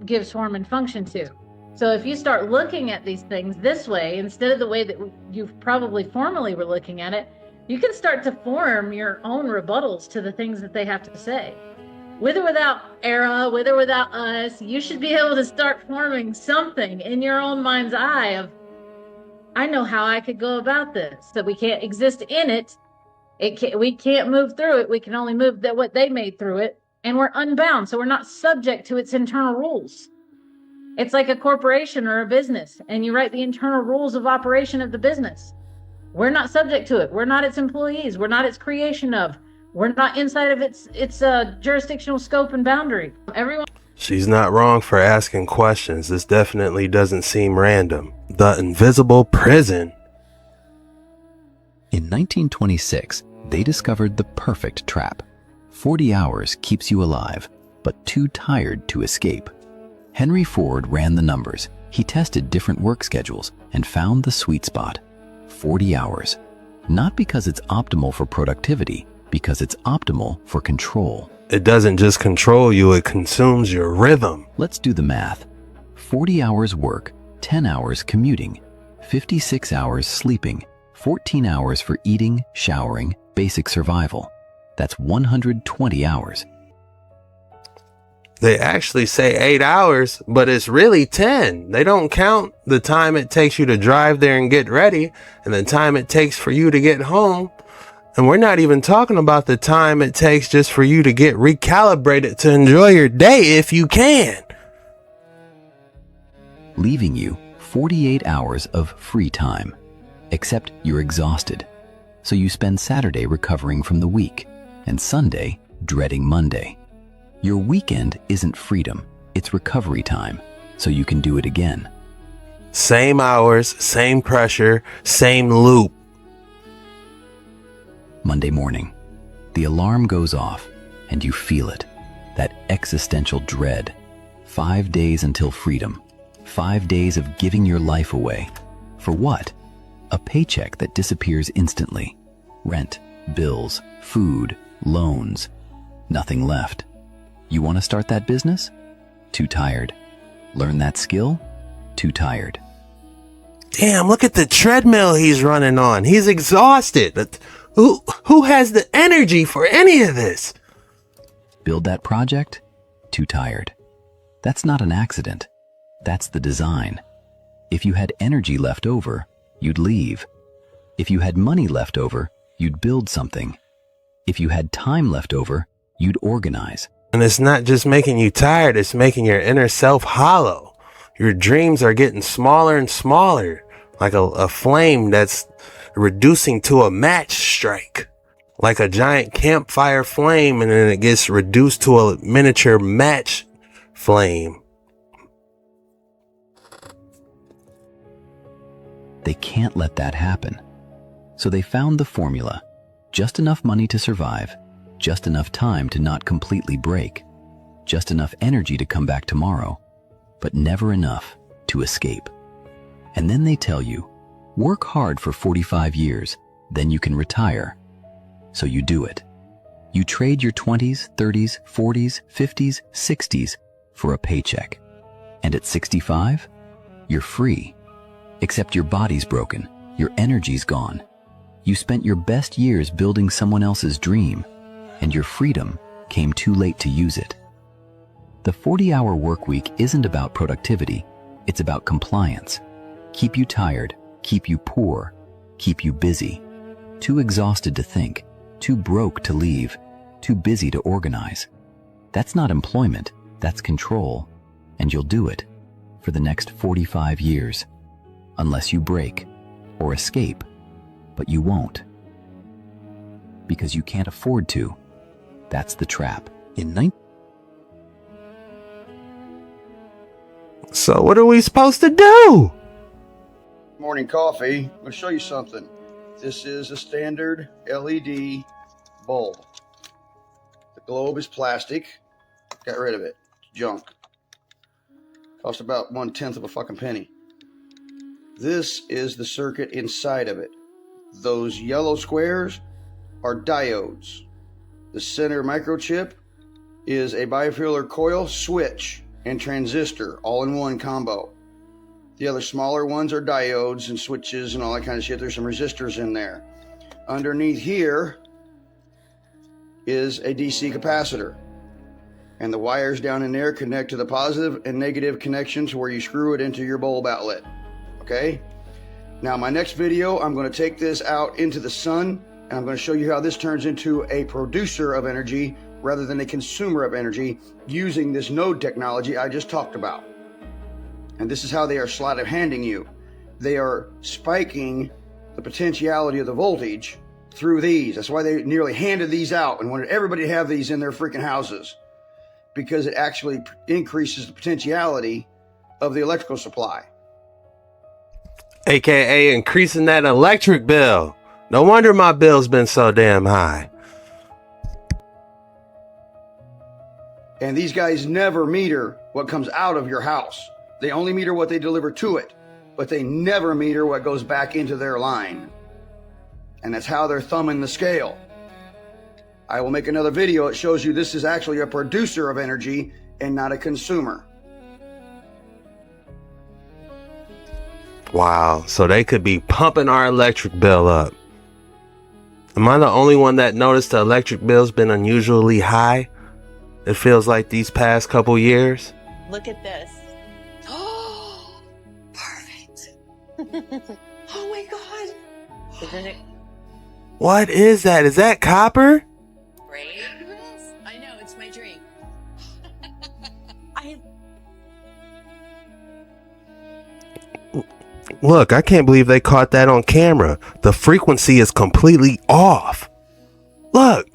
gives form and function to. So if you start looking at these things this way, instead of the way that you probably formerly were looking at it, you can start to form your own rebuttals to the things that they have to say. With or without ARO, with or without us, you should be able to start forming something in your own mind's eye of, I know how I could go about this. So we can't exist in it. We can't move through it. We can only move what they made through it. And we're unbound, so we're not subject to its internal rules. It's like a corporation or a business, and you write the internal rules of operation of the business. We're not subject to it. We're not its employees. We're not its creation of. We're not inside of its jurisdictional scope and boundary. Everyone. She's not wrong for asking questions. This definitely doesn't seem random. The invisible prison. In 1926, they discovered the perfect trap. 40 hours keeps you alive, but too tired to escape. Henry Ford ran the numbers. He tested different work schedules and found the sweet spot, 40 hours. Not because it's optimal for productivity, because it's optimal for control. It doesn't just control you, it consumes your rhythm. Let's do the math. 40 hours work, 10 hours commuting, 56 hours sleeping, 14 hours for eating, showering, basic survival. That's 120 hours. They actually say 8 hours, but it's really 10. They don't count the time it takes you to drive there and get ready and the time it takes for you to get home. And we're not even talking about the time it takes just for you to get recalibrated to enjoy your day if you can. Leaving you 48 hours of free time, except you're exhausted. So you spend Saturday recovering from the week and Sunday dreading Monday. Your weekend isn't freedom, it's recovery time, so you can do it again. Same hours, same pressure, same loop. Monday morning, the alarm goes off and you feel it, that existential dread. 5 days until freedom, 5 days of giving your life away. For what? A paycheck that disappears instantly. Rent, bills, food, loans, nothing left. You want to start that business? Too tired. Learn that skill? Too tired. Damn, look at the treadmill he's running on. He's exhausted. Who has the energy for any of this? Build that project? Too tired. That's not an accident. That's the design. If you had energy left over, you'd leave. If you had money left over, you'd build something. If you had time left over, you'd organize. And it's not just making you tired, it's making your inner self hollow. Your dreams are getting smaller and smaller, like a flame that's reducing to a match strike. Like a giant campfire flame, and then it gets reduced to a miniature match flame. They can't let that happen. So they found the formula. Just enough money to survive, just enough time to not completely break, just enough energy to come back tomorrow, but never enough to escape. And then they tell you, work hard for 45 years, then you can retire. So you do it. You trade your 20s, 30s, 40s, 50s, 60s for a paycheck. And at 65, you're free. Except your body's broken, your energy's gone. You spent your best years building someone else's dream, and your freedom came too late to use it. The 40-hour work week isn't about productivity, it's about compliance. Keep you tired, keep you poor, keep you busy. Too exhausted to think, too broke to leave, too busy to organize. That's not employment, that's control, and you'll do it for the next 45 years. Unless you break or escape, but you won't. Because you can't afford to. That's the trap. So what are we supposed to do? Morning coffee. I'm going to show you something. This is a standard LED bulb. The globe is plastic. Got rid of it. It's junk. Cost about 1/10 of a fucking penny. This is the circuit inside of it. Those yellow squares are diodes. The center microchip is a bifilar coil, switch, and transistor, all in one combo. The other smaller ones are diodes and switches and all that kind of shit. There's some resistors in there. Underneath here is a DC capacitor. And the wires down in there connect to the positive and negative connections where you screw it into your bulb outlet. Okay? Now my next video, I'm going to take this out into the sun and I'm going to show you how this turns into a producer of energy rather than a consumer of energy using this node technology I just talked about. And this is how they are sleight of handing you. They are spiking the potentiality of the voltage through these. That's why they nearly handed these out and wanted everybody to have these in their freaking houses, because it actually increases the potentiality of the electrical supply. AKA increasing that electric bill. No wonder my bill's been so damn high. And these guys never meter what comes out of your house. They only meter what they deliver to it, but they never meter what goes back into their line. And that's how they're thumbing the scale. I will make another video. It shows you this is actually a producer of energy and not a consumer. Wow, so they could be pumping our electric bill up. Am I the only one that noticed the electric bill's been unusually high? It feels like these past couple years. Look at this. Oh, perfect. Oh my God. Isn't it What is that? Is that copper? great? I know, it's my dream. Look, I can't believe they caught that on camera. The frequency is completely off. Look.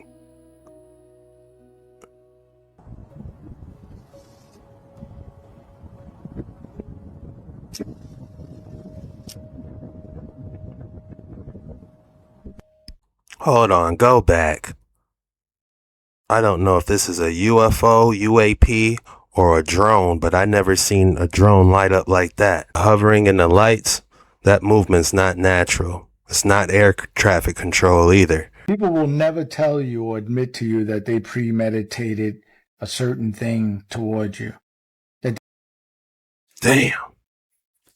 Hold on, go back. I don't know if this is a UFO, UAP, or a drone, but I never seen a drone light up like that. Hovering in the lights, that movement's not natural. It's not air traffic control either. People will never tell you or admit to you that they premeditated a certain thing towards you. That Damn.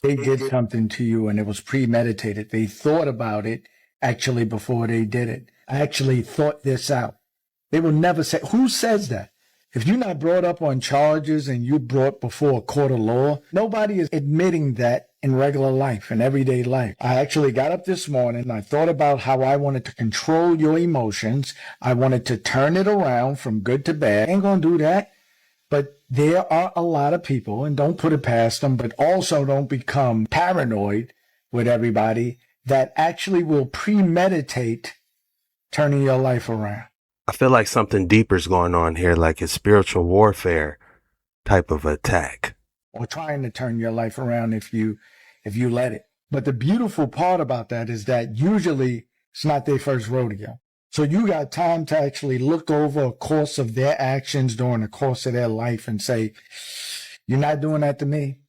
they did something to you and it was premeditated. They thought about it actually before they did it. I actually thought this out. They will never say, who says that? If you're not brought up on charges and you're brought before a court of law, nobody is admitting that in regular life, in everyday life. I actually got up this morning and I thought about how I wanted to control your emotions. I wanted to turn it around from good to bad. I ain't gonna do that. But there are a lot of people, and don't put it past them, but also don't become paranoid with everybody, that actually will premeditate turning your life around. I feel like something deeper is going on here, like a spiritual warfare type of attack. Or trying to turn your life around if you let it. But the beautiful part about that is that usually it's not their first rodeo. So you got time to actually look over a course of their actions during the course of their life and say, you're not doing that to me.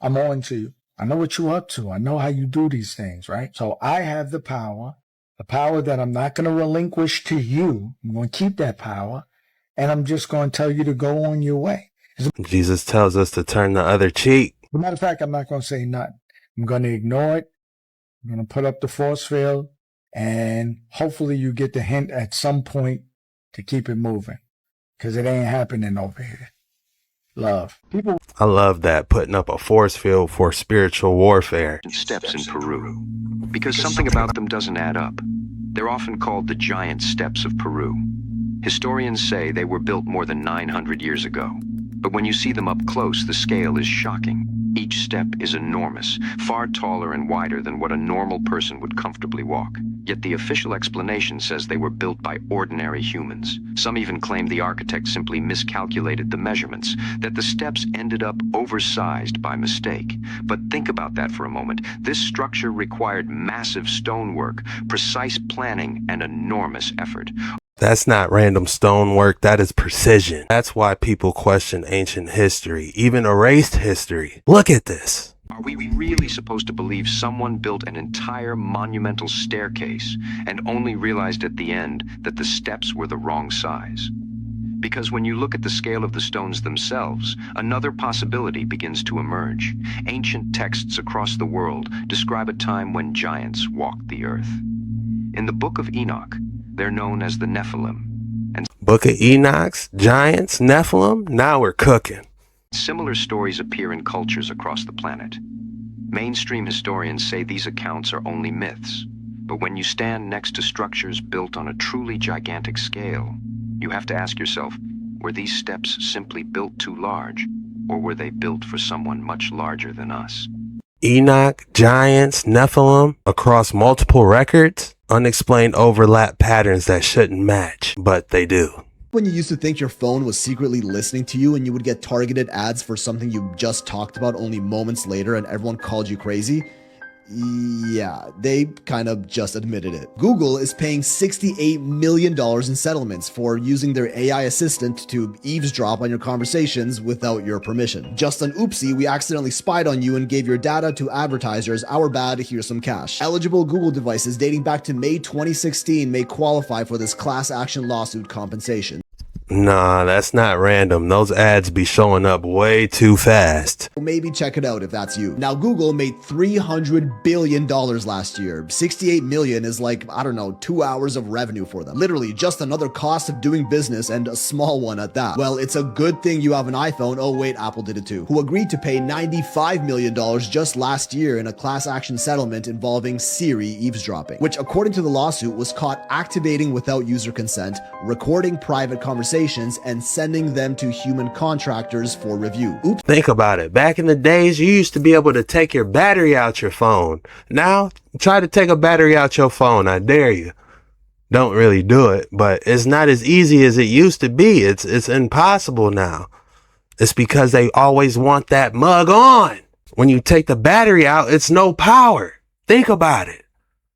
I'm on to you. I know what you're up to. I know how you do these things, right? So I have the power that I'm not going to relinquish to you. I'm going to keep that power, and I'm just going to tell you to go on your way. Jesus tells us to turn the other cheek. As a matter of fact, I'm not going to say nothing. I'm going to ignore it. I'm going to put up the force field, and hopefully you get the hint at some point to keep it moving, because it ain't happening over here. Love. I love that, putting up a force field for spiritual warfare. Steps in Peru, because something about them doesn't add up. They're often called the giant steps of Peru. Historians say they were built more than 900 years ago. But when you see them up close, the scale is shocking. Each step is enormous, far taller and wider than what a normal person would comfortably walk. Yet the official explanation says they were built by ordinary humans. Some even claim the architect simply miscalculated the measurements, that the steps ended up oversized by mistake. But think about that for a moment. This structure required massive stonework, precise planning, and enormous effort. That's not random stonework, that is precision. That's why people question ancient history, even erased history. Look at this. Are we really supposed to believe someone built an entire monumental staircase and only realized at the end that the steps were the wrong size? Because when you look at the scale of the stones themselves, another possibility begins to emerge. Ancient texts across the world describe a time when giants walked the earth. In the Book of Enoch, they're known as the Nephilim. And Book of Enoch's, giants, Nephilim, now we're cooking. similar stories appear in cultures across the planet. Mainstream historians say these accounts are only myths, but when you stand next to structures built on a truly gigantic scale, you have to ask yourself, were these steps simply built too large, or were they built for someone much larger than us? Enoch, giants, Nephilim, across multiple records, unexplained overlap patterns that shouldn't match, but they do. When you used to think your phone was secretly listening to you and you would get targeted ads for something you just talked about only moments later and everyone called you crazy, Yeah, they kind of just admitted it. Google is paying $68 million in settlements for using their AI assistant to eavesdrop on your conversations without your permission. Just an oopsie, we accidentally spied on you and gave your data to advertisers. Our bad, here's some cash. Eligible Google devices dating back to May 2016 may qualify for this class action lawsuit compensation. Nah, that's not random. Those ads be showing up way too fast. Maybe check it out if that's you. Now, Google made $300 billion last year. 68 million is like, I don't know, 2 hours of revenue for them. Literally just another cost of doing business, and a small one at that. Well, it's a good thing you have an iPhone. Oh wait, Apple did it too. Who agreed to pay $95 million just last year in a class action settlement involving Siri eavesdropping, which according to the lawsuit was caught activating without user consent, recording private conversations, and sending them to human contractors for review. Oops. Think about it. Back in the days, you used to be able to take your battery out your phone. Now, try to take a battery out your phone. I dare you. Don't really do it, but it's not as easy as it used to be. It's impossible now. It's because they always want that mug on. When you take the battery out, it's no power. Think about it.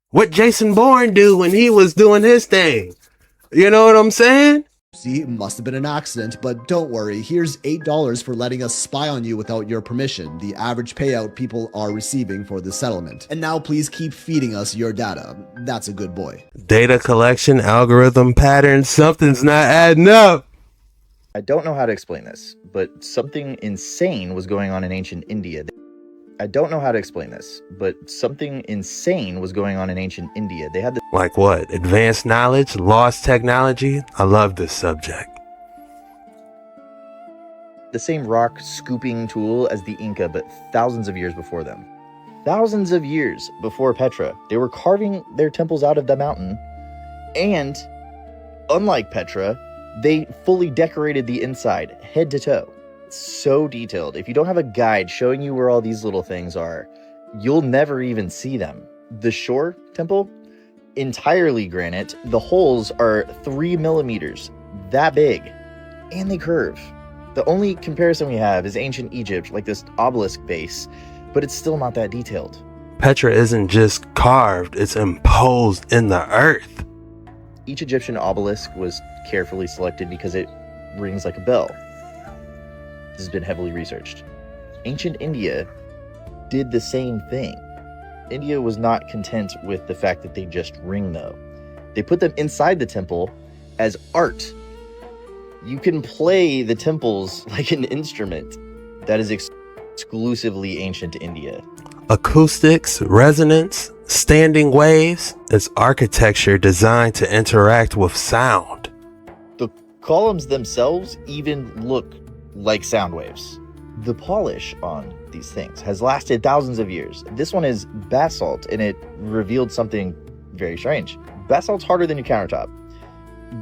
What Jason Bourne do when he was doing his thing? You know what I'm saying? See, it must have been an accident, but don't worry, here's $8 for letting us spy on you without your permission, the average payout people are receiving for this settlement. And now please keep feeding us your data. That's a good boy. Data collection, algorithm patterns, something's not adding up. I don't know how to explain this, but something insane was going on in ancient India. I don't know how to explain this, but something insane was going on in ancient India. They had the Like what? Advanced knowledge? Lost technology? I love this subject. the same rock scooping tool as the Inca, but thousands of years before them. Thousands of years before Petra, they were carving their temples out of the mountain, and unlike Petra, they fully decorated the inside, head to toe. So detailed. If you don't have a guide showing you where all these little things are, you'll never even see them. The Shore Temple, entirely granite. The holes are 3 millimeters, that big, and they curve. The only comparison we have is ancient Egypt, like this obelisk base, but it's still not that detailed. Petra isn't just carved, it's imposed in the earth. Each Egyptian obelisk was carefully selected because it rings like a bell. This has been heavily researched. Ancient India did the same thing. India was not content with the fact that they just ring, though. They put them inside the temple as art. You can play the temples like an instrument. That is exclusively ancient India. Acoustics, resonance, standing waves, it's architecture designed to interact with sound. The columns themselves even look like sound waves. The polish on these things has lasted thousands of years. This one is basalt, and it revealed something very strange. Basalt's harder than your countertop,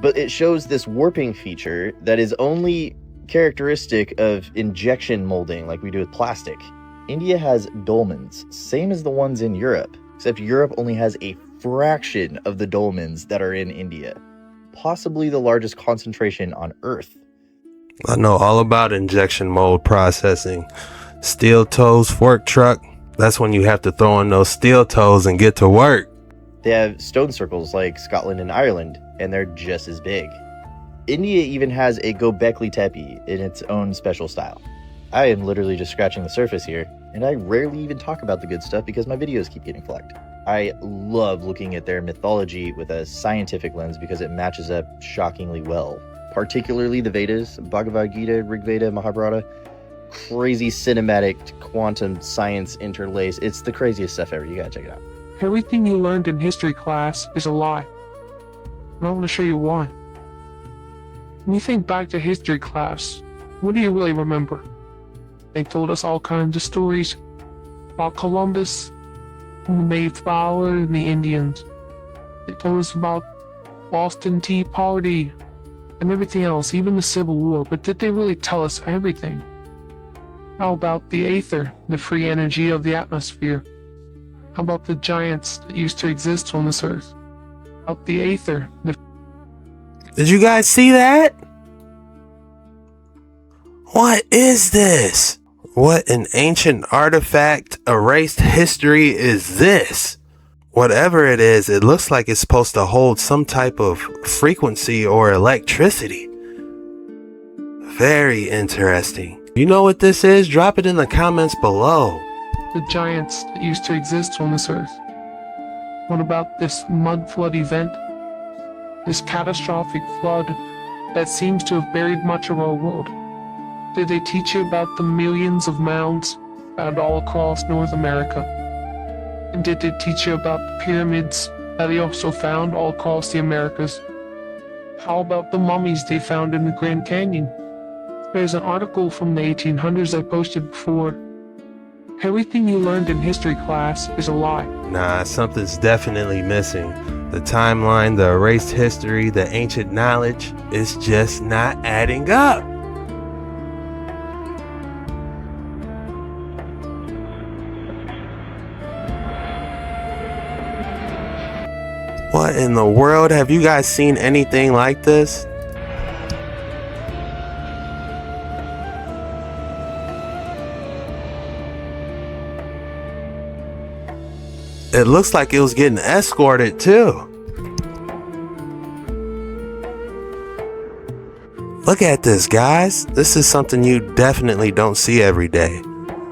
but it shows this warping feature that is only characteristic of injection molding like we do with plastic. India has dolmens, same as the ones in Europe, except Europe only has a fraction of the dolmens that are in India. Possibly the largest concentration on Earth. I know all about injection mold processing. Steel toes, fork truck, that's when you have to throw in those steel toes and get to work. They have stone circles like Scotland and Ireland, and they're just as big. India even has a Gobekli Tepe in its own special style. I am literally just scratching the surface here, and I rarely even talk about the good stuff because my videos keep getting flagged. I love looking at their mythology with a scientific lens because it matches up shockingly well. Particularly the Vedas, Bhagavad Gita, Rig Veda, Mahabharata. Crazy cinematic quantum science interlace. It's the craziest stuff ever. You gotta check it out. Everything you learned in history class is a lie. And I want to show you why. When you think back to history class, what do you really remember? They told us all kinds of stories about Columbus, and the Mayflower, and the Indians. They told us about Boston Tea Party, and everything else, even the Civil War, but did they really tell us everything? How about the aether, the free energy of the atmosphere? How about the giants that used to exist on this earth? How about the aether? Did you guys see that? What is this? What an ancient artifact, erased history is this? Whatever it is, it looks like it's supposed to hold some type of frequency or electricity. Very interesting. You know what this is? Drop it in the comments below. The giants that used to exist on this earth. What about this mud flood event? This catastrophic flood that seems to have buried much of our world. Did they teach you about the millions of mounds found all across North America? And did they teach you about the pyramids that they also found all across the Americas? How about the mummies they found in the Grand Canyon? There's an article from the 1800s I posted before. Everything you learned in history class is a lie. Nah, something's definitely missing. The timeline, the erased history, the ancient knowledge is just not adding up. What in the world? Have you guys seen anything like this? It looks like it was getting escorted too. Look at this, guys. This is something you definitely don't see every day.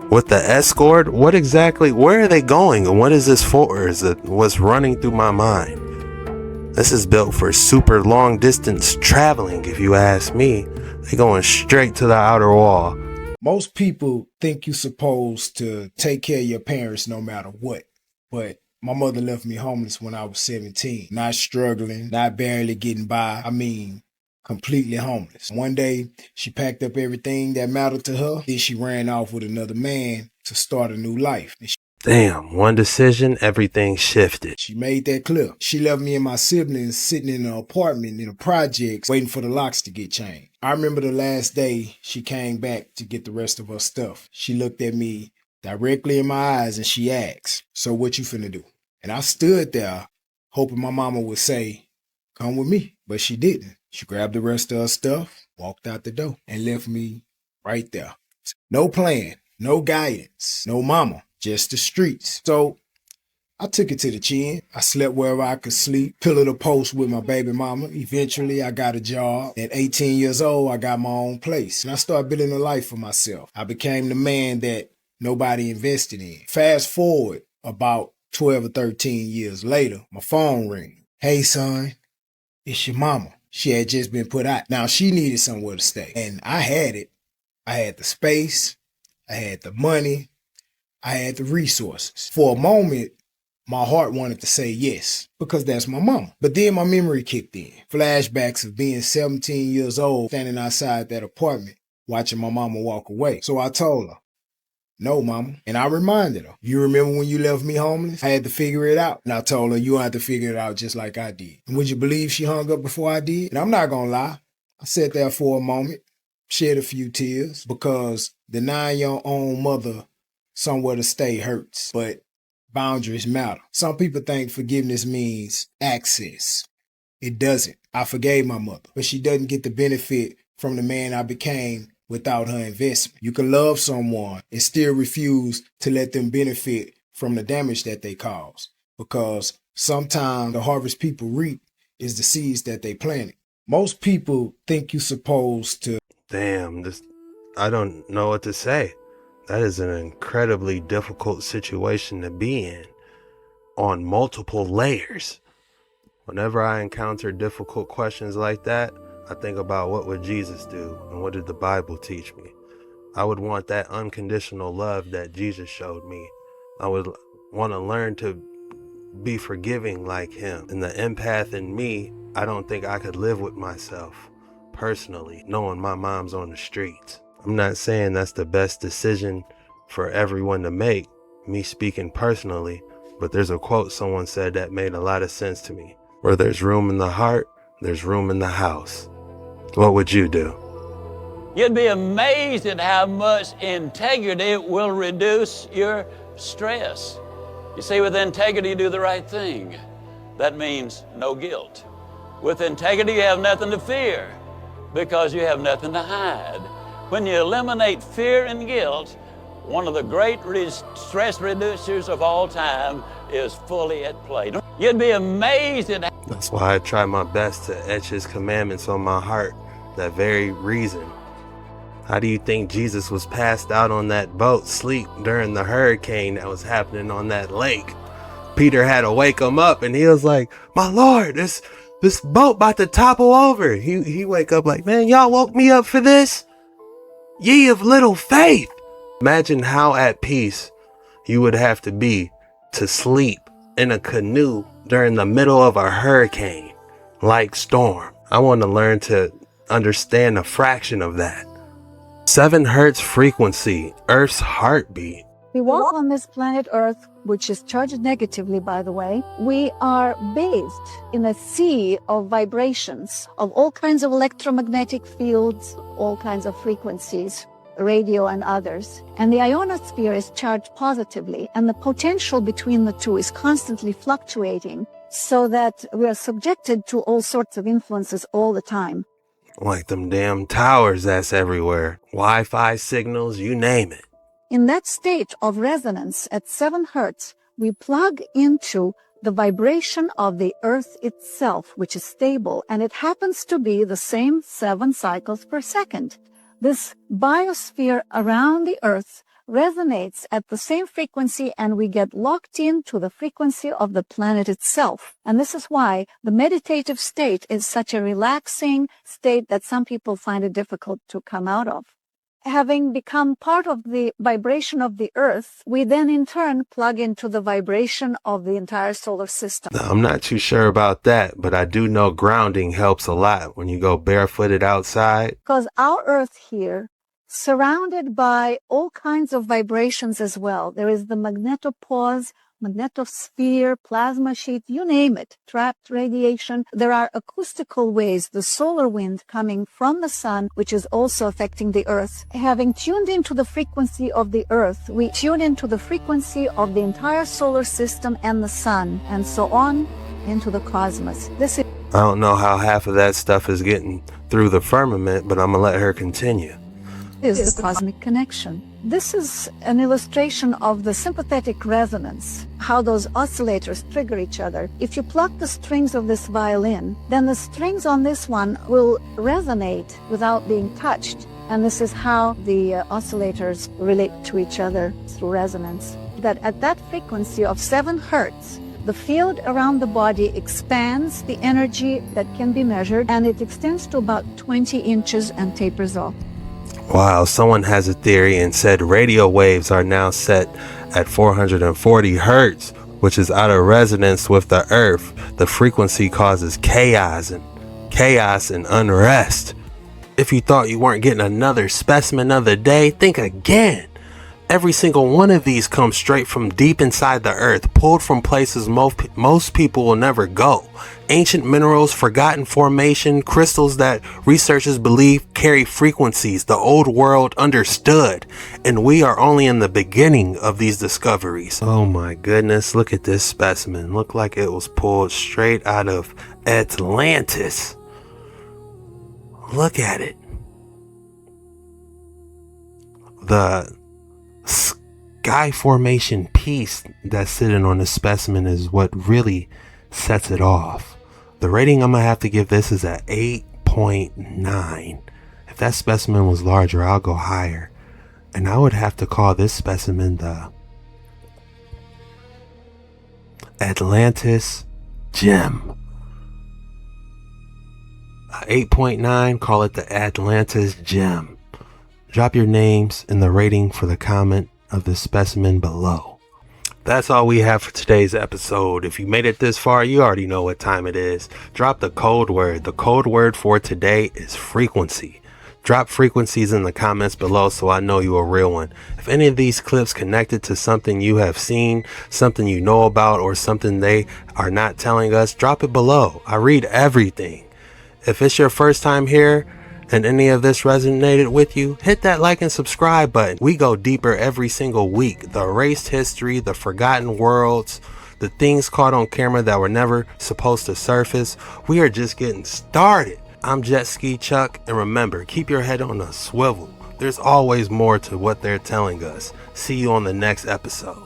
With the escort, what exactly, where are they going and what is this for? Is it what's running through my mind? This is built for super long distance traveling, if you ask me. They're going straight to the outer wall. Most people think you're supposed to take care of your parents no matter what. But my mother left me homeless when I was 17. Not struggling, not barely getting by. I mean, completely homeless. One day, she packed up everything that mattered to her. Then she ran off with another man to start a new life. Damn, one decision, everything shifted. She made that clear. She left me and my siblings sitting in an apartment in a project waiting for the locks to get changed. I remember the last day she came back to get the rest of her stuff. She looked at me directly in my eyes and she asked, "So what you finna do?" And I stood there hoping my mama would say, "Come with me." But she didn't. She grabbed the rest of her stuff, walked out the door, and left me right there. No plan, no guidance, no mama, just the streets. So I took it to the chin. I slept wherever I could sleep, pillow the post with my baby mama. Eventually, I got a job. At 18 years old, I got my own place. And I started building a life for myself. I became the man that nobody invested in. Fast forward about 12 or 13 years later, my phone rang. "Hey, son, it's your mama." She had just been put out. Now, she needed somewhere to stay. And I had it. I had the space. I had the money. I had the resources. For a moment, my heart wanted to say yes, because that's my mama. But then my memory kicked in. Flashbacks of being 17 years old, standing outside that apartment, watching my mama walk away. So I told her, "No, mama." And I reminded her, "You remember when you left me homeless? I had to figure it out." And I told her, "You had to figure it out just like I did." And would you believe she hung up before I did? And I'm not gonna lie. I sat there for a moment, shed a few tears, because denying your own mother somewhere to stay hurts. But boundaries matter. Some people think forgiveness means access. It doesn't. I forgave my mother, but she doesn't get the benefit from the man I became without her investment. You can love someone and still refuse to let them benefit from the damage that they cause, because sometimes the harvest people reap is the seeds that they planted. Most people think you're supposed to... Damn, I don't know what to say. That is an incredibly difficult situation to be in on multiple layers. Whenever I encounter difficult questions like that, I think about what would Jesus do and what did the Bible teach me. I would want that unconditional love that Jesus showed me. I would want to learn to be forgiving like him. And the empath in me, I don't think I could live with myself personally, knowing my mom's on the streets. I'm not saying that's the best decision for everyone to make, me speaking personally, but there's a quote someone said that made a lot of sense to me. Where there's room in the heart, there's room in the house. What would you do? You'd be amazed at how much integrity will reduce your stress. You see, with integrity, you do the right thing. That means no guilt. With integrity, you have nothing to fear because you have nothing to hide. When you eliminate fear and guilt, one of the great stress reducers of all time is fully at play. You'd be amazed at. That's why I try my best to etch his commandments on my heart. That very reason. How do you think Jesus was passed out on that boat, asleep during the hurricane that was happening on that lake? Peter had to wake him up, and he was like, "My Lord, this boat about to topple over." He wake up like, "Man, y'all woke me up for this? Ye of little faith." Imagine how at peace you would have to be to sleep in a canoe during the middle of a hurricane-like storm. I want to learn to understand a fraction of that. 7 hertz frequency, Earth's heartbeat. We walk on this planet Earth, which is charged negatively, by the way. We are bathed in a sea of vibrations, of all kinds of electromagnetic fields, all kinds of frequencies, radio and others. And the ionosphere is charged positively, and the potential between the two is constantly fluctuating, so that we are subjected to all sorts of influences all the time. Like them damn towers that's everywhere. Wi-Fi signals, you name it. In that state of resonance at 7 hertz, we plug into the vibration of the Earth itself, which is stable, and it happens to be the same 7 cycles per second. This biosphere around the Earth resonates at the same frequency, and we get locked into the frequency of the planet itself. And this is why the meditative state is such a relaxing state that some people find it difficult to come out of. Having become part of the vibration of the Earth, we then in turn plug into the vibration of the entire solar system. Now, I'm not too sure about that, but I do know grounding helps a lot when you go barefooted outside. Because our Earth here, surrounded by all kinds of vibrations as well. There is the magnetopause, magnetosphere, plasma sheet, you name it, trapped radiation. There are acoustical waves, the solar wind coming from the sun, which is also affecting the Earth. Having tuned into the frequency of the Earth, we tune into the frequency of the entire solar system and the sun, and so on into the cosmos. I don't know how half of that stuff is getting through the firmament, but I'm gonna let her continue. Is the cosmic connection. This is an illustration of the sympathetic resonance, how those oscillators trigger each other. If you pluck the strings of this violin, then the strings on this one will resonate without being touched. And this is how the oscillators relate to each other through resonance. That at that frequency of 7 hertz, the field around the body expands the energy that can be measured, and it extends to about 20 inches and tapers off. Wow, someone has a theory and said radio waves are now set at 440 hertz, which is out of resonance with the Earth. The frequency causes chaos and unrest. If you thought you weren't getting another specimen of the day, think again. Every single one of these comes straight from deep inside the Earth, pulled from places most people will never go. Ancient minerals, forgotten formation, crystals that researchers believe carry frequencies the old world understood. And we are only in the beginning of these discoveries. Oh my goodness, look at this specimen. Looked like it was pulled straight out of Atlantis. Look at it. The sky formation piece that's sitting on the specimen is what really sets it off. The rating I'm gonna have to give this is at 8.9. If that specimen was larger, I'll go higher. And I would have to call this specimen the Atlantis Gem. 8.9, call it the Atlantis Gem. Drop your names in the rating for the comment of the specimen below. That's all we have for today's episode. If you made it this far, you already know what time it is. Drop the code word. The code word for today is frequency. Drop frequencies in the comments below so I know you're a real one. If any of these clips connected to something you have seen, something you know about, or something they are not telling us, drop it below. I read everything. If it's your first time here and any of this resonated with you, hit that like and subscribe button. We go deeper every single week. The erased history, the forgotten worlds, the things caught on camera that were never supposed to surface. We are just getting started. I'm JetskiChucK, and remember, keep your head on a swivel. There's always more to what they're telling us. See you on the next episode.